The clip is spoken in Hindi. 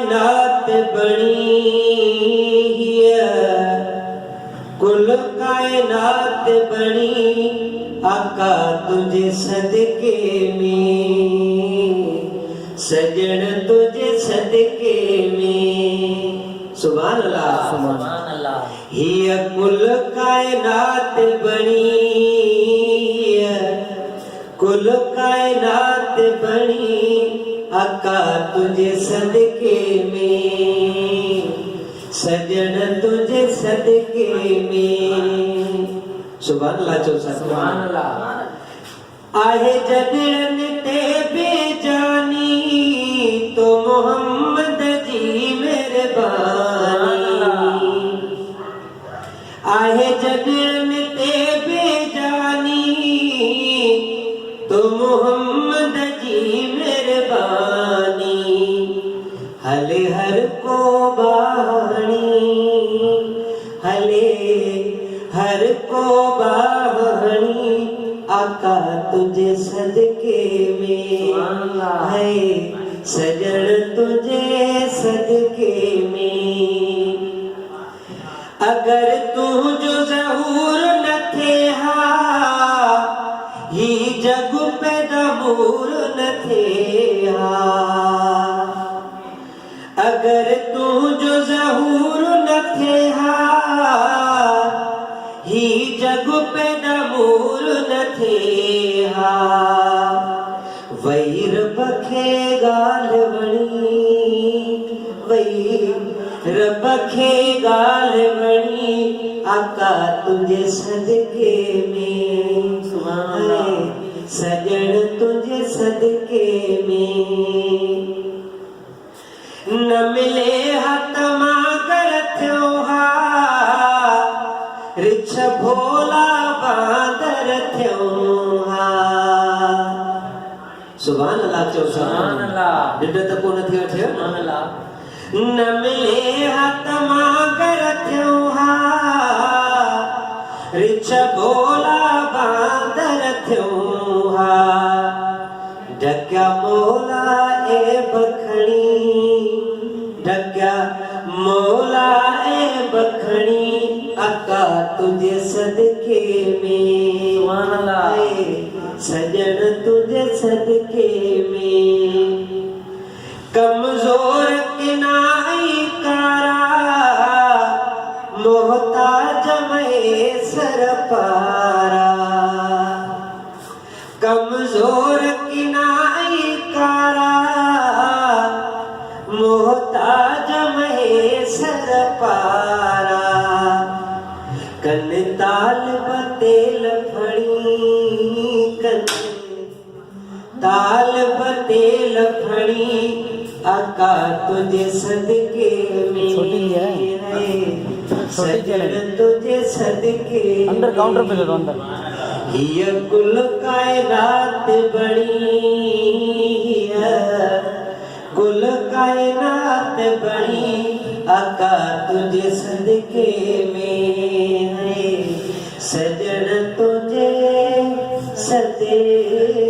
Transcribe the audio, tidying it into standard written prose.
कायनात बनी है, कुल कायनात बनी आका तुझे सदके में, सजन तुझे सदके में। सुभान अल्लाह सुभान अल्लाह। हिय कुल कायनात बनी है, कुल कायनात बनी आका तुझे सदके में, सजन तुझे सदके में। सुभान अल्लाह। सुभान अल्लाह। आहे जदन ते बेजानी तो मोहम्मद जी मेहरबानी, आहे जदन ते बेजानी तो मोहम्मद जी मेहरबानी, हले हर को बाहनी, हले हर को बाहनी आका तुझे सदके में है, सजन तुझे सदके में। अगर तू जो ज़हूर न थे हा ही जग पैदा मूर न थे हा, अगर तू जो ज़हूर न थे हा ही जग पैदा मूर न थे हा, वही रब खे गाल बणी, वही रब खे गाल बणी आका तुझे सदके में, सजन तुझे सदके में। न मिले हथ मागर थियो हा रिछ भोला बांदर थियो हा। सुभान अल्लाह। सुभान अल्लाह। ॾिढ त कोन थियो थियो। सुभान अल्लाह। न मिले हथ मागर थियो हा रिछ भोला बांदर थियो हा, ढक्या मौला ए बखणी, ढक्या मौला ए बखणी आका तुझे सदके में, सुभान अल्लाह। सजन तुझे सदके में। कमजोर किनाई कारा मोहताज में सर पारा, कमजोर किनाई कारा मोहताज में सर पारा, कन ताल बतेल फड़ी, कन ताल बतेल फड़ी आका तुझे सदके में है, सजन तुझे सदके अंदर काउंटर पे दे दो अंदर। हिय कुल कायनात बनी है, कुल कायनात बनी आका तुझे सदके में है, सजन तुझे सदके